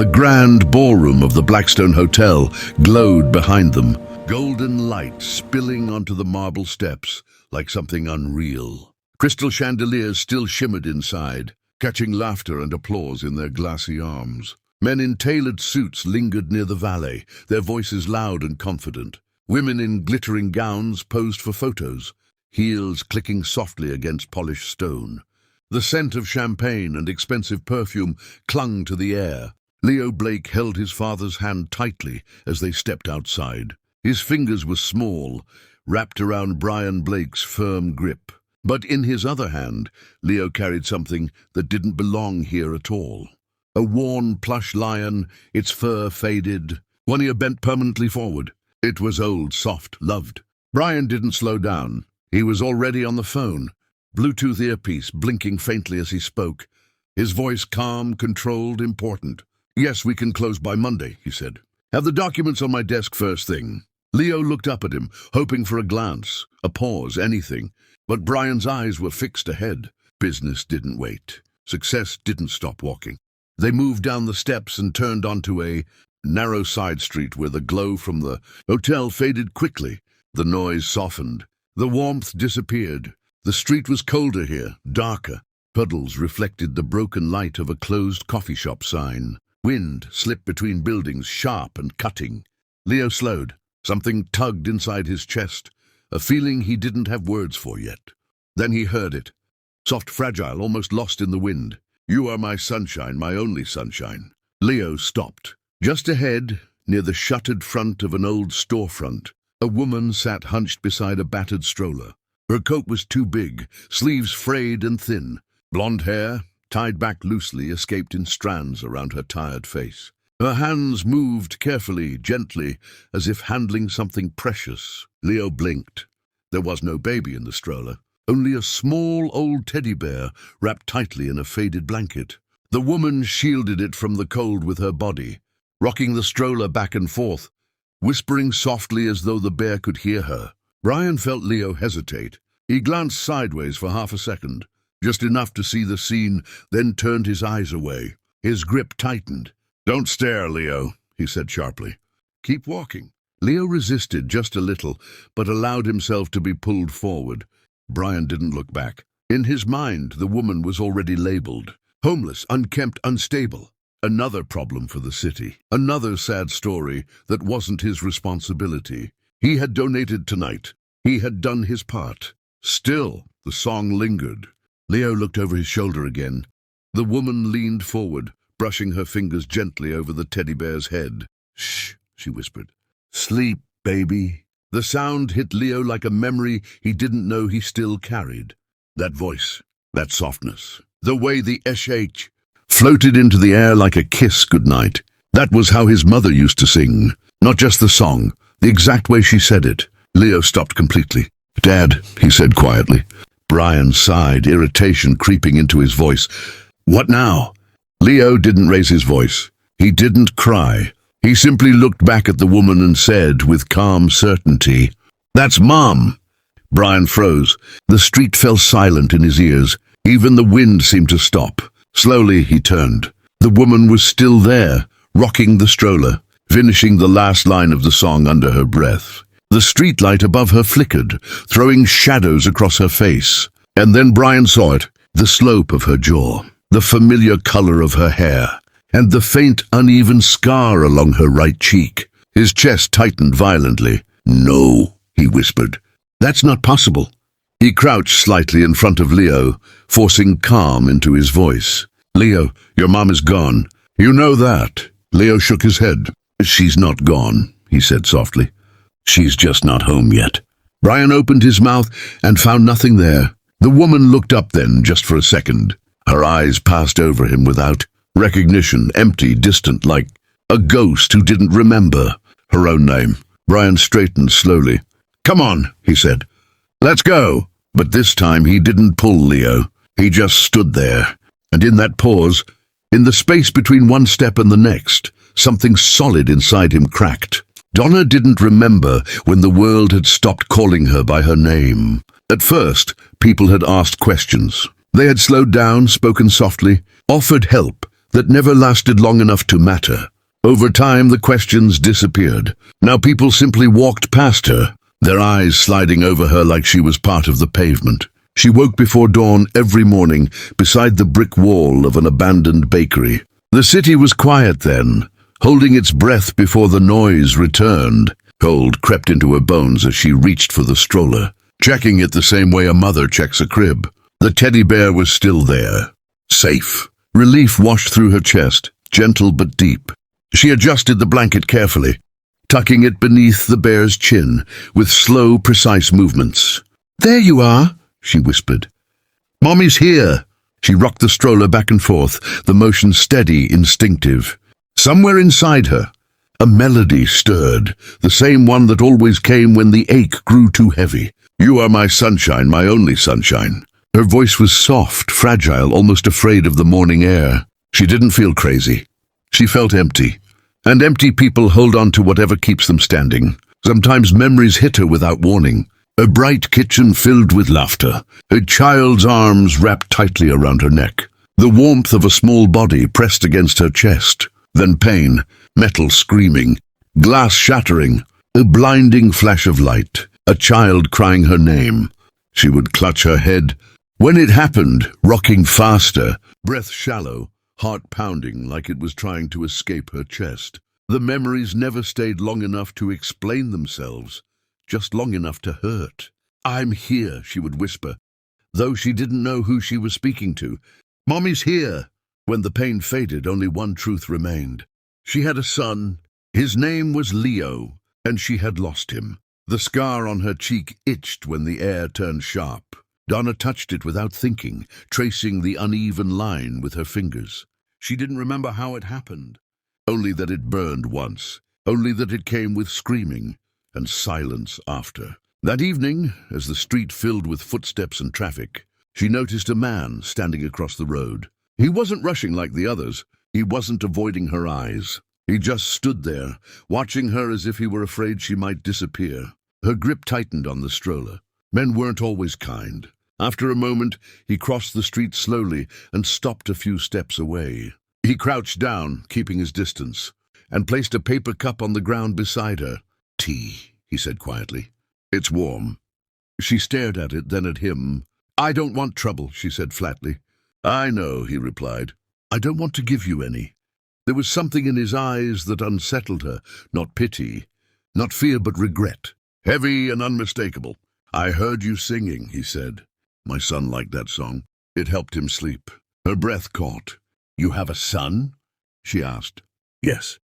The grand ballroom of the Blackstone Hotel glowed behind them, golden light spilling onto the marble steps like something unreal. Crystal chandeliers still shimmered inside, catching laughter and applause in their glassy arms. Men in tailored suits lingered near the valet, their voices loud and confident. Women in glittering gowns posed for photos, heels clicking softly against polished stone. The scent of champagne and expensive perfume clung to the air. Leo Blake held his father's hand tightly as they stepped outside. His fingers were small, wrapped around Brian Blake's firm grip. But in his other hand, Leo carried something that didn't belong here at all. A worn plush lion, its fur faded, one ear bent permanently forward. It was old, soft, loved. Brian didn't slow down. He was already on the phone, Bluetooth earpiece blinking faintly as he spoke. His voice calm, controlled, important. "Yes, we can close by Monday," he said. "Have the documents on my desk first thing." Leo looked up at him, hoping for a glance, a pause, anything. But Brian's eyes were fixed ahead. Business didn't wait. Success didn't stop walking. They moved down the steps and turned onto a narrow side street where the glow from the hotel faded quickly. The noise softened. The warmth disappeared. The street was colder here, darker. Puddles reflected the broken light of a closed coffee shop sign. Wind slipped between buildings, sharp and cutting. Leo slowed. Something tugged inside his chest, a feeling he didn't have words for yet. Then he heard it. Soft, fragile, almost lost in the wind. "You are my sunshine, my only sunshine." Leo stopped. Just ahead, near the shuttered front of an old storefront, a woman sat hunched beside a battered stroller. Her coat was too big, sleeves frayed and thin. Blonde hair, tied back loosely, escaped in strands around her tired face. Her hands moved carefully, gently, as if handling something precious. Leo blinked. There was no baby in the stroller, only a small old teddy bear wrapped tightly in a faded blanket. The woman shielded it from the cold with her body, rocking the stroller back and forth, whispering softly as though the bear could hear her. Brian felt Leo hesitate. He glanced sideways for half a second, just enough to see the scene, then turned his eyes away. His grip tightened. "Don't stare, Leo," he said sharply. "Keep walking." Leo resisted just a little, but allowed himself to be pulled forward. Brian didn't look back. In his mind, the woman was already labeled. Homeless, unkempt, unstable. Another problem for the city. Another sad story that wasn't his responsibility. He had donated tonight. He had done his part. Still, the song lingered. Leo looked over his shoulder again. The woman leaned forward, brushing her fingers gently over the teddy bear's head. "Shh," she whispered. "Sleep, baby." The sound hit Leo like a memory he didn't know he still carried. That voice, that softness, the way the SH floated into the air like a kiss goodnight. That was how his mother used to sing. Not just the song, the exact way she said it. Leo stopped completely. "Dad," he said quietly. Brian sighed, irritation creeping into his voice. "What now?" Leo didn't raise his voice. He didn't cry. He simply looked back at the woman and said, with calm certainty, "That's Mom." Brian froze. The street fell silent in his ears. Even the wind seemed to stop. Slowly he turned. The woman was still there, rocking the stroller, finishing the last line of the song under her breath. The streetlight above her flickered, throwing shadows across her face. And then Brian saw it, the slope of her jaw, the familiar color of her hair, and the faint, uneven scar along her right cheek. His chest tightened violently. "No," he whispered. "That's not possible." He crouched slightly in front of Leo, forcing calm into his voice. "Leo, your mom is gone. You know that." Leo shook his head. "She's not gone," he said softly. "She's just not home yet." Brian opened his mouth and found nothing there. The woman looked up then, just for a second. Her eyes passed over him without recognition, empty, distant, like a ghost who didn't remember her own name. Brian straightened slowly. "Come on," he said. "Let's go." But this time he didn't pull Leo. He just stood there. And in that pause, in the space between one step and the next, something solid inside him cracked. Donna didn't remember when the world had stopped calling her by her name. At first, people had asked questions. They had slowed down, spoken softly, offered help. that never lasted long enough to matter. Over time, the questions disappeared. Now people simply walked past her, their eyes sliding over her like she was part of the pavement. She woke before dawn every morning beside the brick wall of an abandoned bakery. The city was quiet then, holding its breath before the noise returned. Cold crept into her bones as she reached for the stroller, checking it the same way a mother checks a crib. The teddy bear was still there, safe. Relief washed through her chest, gentle but deep. She adjusted the blanket carefully, tucking it beneath the bear's chin with slow, precise movements. "There you are," she whispered. "Mommy's here." She rocked the stroller back and forth, the motion steady, instinctive. Somewhere inside her, a melody stirred, the same one that always came when the ache grew too heavy. "You are my sunshine, my only sunshine." Her voice was soft, fragile, almost afraid of the morning air. She didn't feel crazy. She felt empty. And empty people hold on to whatever keeps them standing. Sometimes memories hit her without warning. A bright kitchen filled with laughter, a child's arms wrapped tightly around her neck, the warmth of a small body pressed against her chest, then pain, metal screaming, glass shattering, a blinding flash of light, a child crying her name. She would clutch her head. When it happened, rocking faster, breath shallow, heart pounding like it was trying to escape her chest. The memories never stayed long enough to explain themselves, just long enough to hurt. "I'm here," she would whisper, though she didn't know who she was speaking to. "Mommy's here." When the pain faded, only one truth remained. She had a son. His name was Leo, and she had lost him. The scar on her cheek itched when the air turned sharp. Donna touched it without thinking, tracing the uneven line with her fingers. She didn't remember how it happened, only that it burned once, only that it came with screaming and silence after. That evening, as the street filled with footsteps and traffic, she noticed a man standing across the road. He wasn't rushing like the others. He wasn't avoiding her eyes. He just stood there, watching her as if he were afraid she might disappear. Her grip tightened on the stroller. Men weren't always kind. After a moment, he crossed the street slowly and stopped a few steps away. He crouched down, keeping his distance, and placed a paper cup on the ground beside her. "Tea," he said quietly. "It's warm." She stared at it, then at him. "I don't want trouble," she said flatly. "I know," he replied. "I don't want to give you any." There was something in his eyes that unsettled her, not pity, not fear, but regret, heavy and unmistakable. "I heard you singing," he said. My son liked that song. It helped him sleep. Her breath caught. "You have a son?" she asked. "Yes."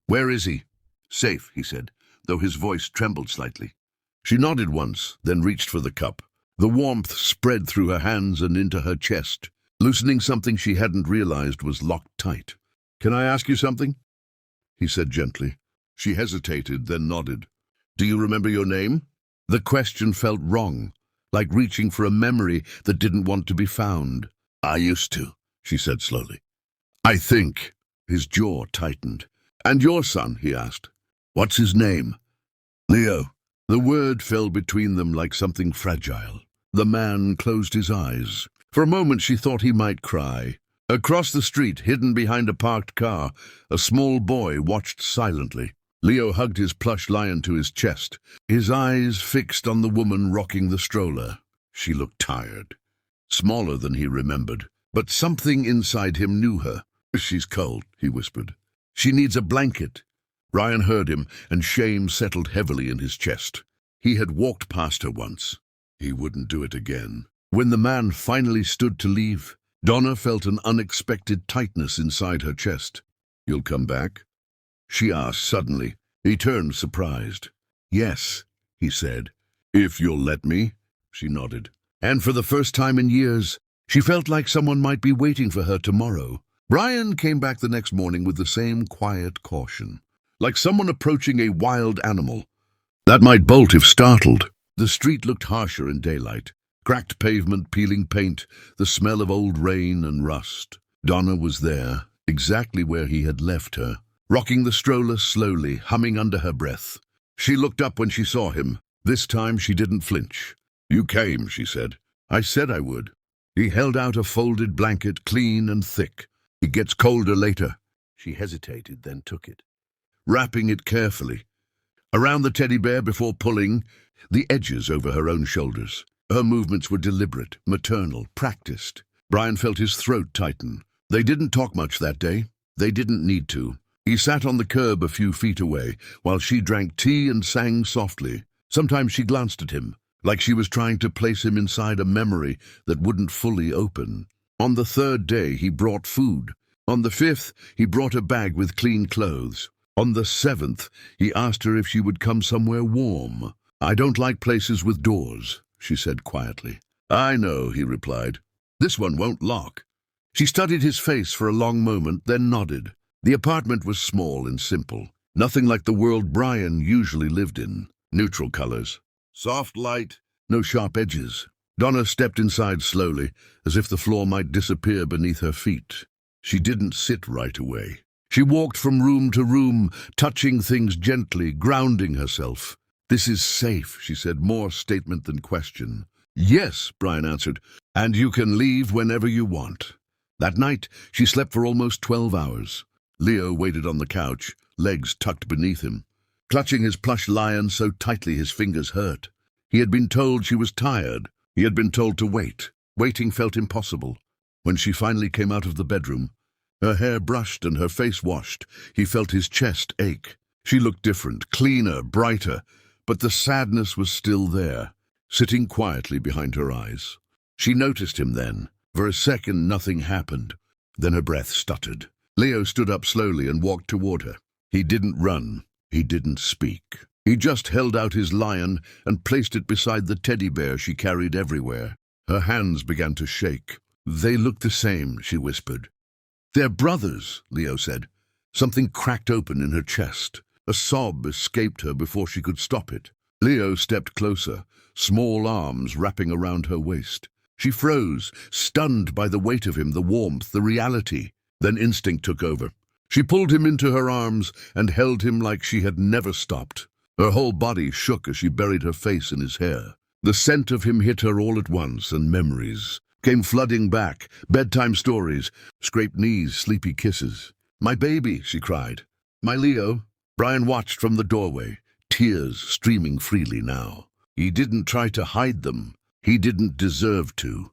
"Where is he?" "Safe," he said, though his voice trembled slightly. She nodded once, then reached for the cup. The warmth spread through her hands and into her chest, loosening something she hadn't realized was locked tight. "Can I ask you something?" he said gently. She hesitated, then nodded. "Do you remember your name?" The question felt wrong, like reaching for a memory that didn't want to be found. "I used to," she said slowly. "I think." His jaw tightened. "And your son?" he asked. "What's his name?" "Leo." The word fell between them like something fragile. The man closed his eyes. For a moment she thought he might cry. Across the street, hidden behind a parked car, a small boy watched silently. Leo hugged his plush lion to his chest, his eyes fixed on the woman rocking the stroller. She looked tired, smaller than he remembered, but something inside him knew her. "She's cold," he whispered. "She needs a blanket." Ryan heard him, and shame settled heavily in his chest. He had walked past her once. He wouldn't do it again. When the man finally stood to leave, Donna felt an unexpected tightness inside her chest. "You'll come back?" she asked suddenly. He turned, surprised. "Yes," he said. "If you'll let me?" She nodded. And for the first time in years, she felt like someone might be waiting for her tomorrow. Brian came back the next morning with the same quiet caution, like someone approaching a wild animal that might bolt if startled. The street looked harsher in daylight. Cracked pavement, peeling paint, the smell of old rain and rust. Donna was there, exactly where he had left her, rocking the stroller slowly, humming under her breath. She looked up when she saw him. This time she didn't flinch. "You came," she said. "I said I would." He held out a folded blanket, clean and thick. It gets colder later. She hesitated, then took it, wrapping it carefully around the teddy bear before pulling the edges over her own shoulders. Her movements were deliberate, maternal, practiced. Brian felt his throat tighten. They didn't talk much that day. They didn't need to. He sat on the curb a few feet away while she drank tea and sang softly. Sometimes she glanced at him, like she was trying to place him inside a memory that wouldn't fully open. On the third day, he brought food. On the fifth, he brought a bag with clean clothes. On the seventh, he asked her if she would come somewhere warm. "I don't like places with doors," she said quietly. "I know," he replied. "This one won't lock." She studied his face for a long moment, then nodded. The apartment was small and simple, nothing like the world Brian usually lived in. Neutral colors, soft light, no sharp edges. Donna stepped inside slowly, as if the floor might disappear beneath her feet. She didn't sit right away. She walked from room to room, touching things gently, grounding herself. "This is safe," she said, more statement than question. "Yes," Brian answered, "and you can leave whenever you want." That night, she slept for almost 12 hours. Leo waited on the couch, legs tucked beneath him, clutching his plush lion so tightly his fingers hurt. He had been told she was tired. He had been told to wait. Waiting felt impossible. When she finally came out of the bedroom, her hair brushed and her face washed, he felt his chest ache. She looked different, cleaner, brighter, but the sadness was still there, sitting quietly behind her eyes. She noticed him then. For a second, nothing happened. Then her breath stuttered. Leo stood up slowly and walked toward her. He didn't run. He didn't speak. He just held out his lion and placed it beside the teddy bear she carried everywhere. Her hands began to shake. "They look the same," she whispered. "They're brothers," Leo said. Something cracked open in her chest. A sob escaped her before she could stop it. Leo stepped closer, small arms wrapping around her waist. She froze, stunned by the weight of him, the warmth, the reality. Then instinct took over. She pulled him into her arms and held him like she had never stopped. Her whole body shook as she buried her face in his hair. The scent of him hit her all at once, and memories came flooding back. Bedtime stories, scraped knees, sleepy kisses. "My baby," she cried. "My Leo." Brian watched from the doorway, tears streaming freely now. He didn't try to hide them. He didn't deserve to.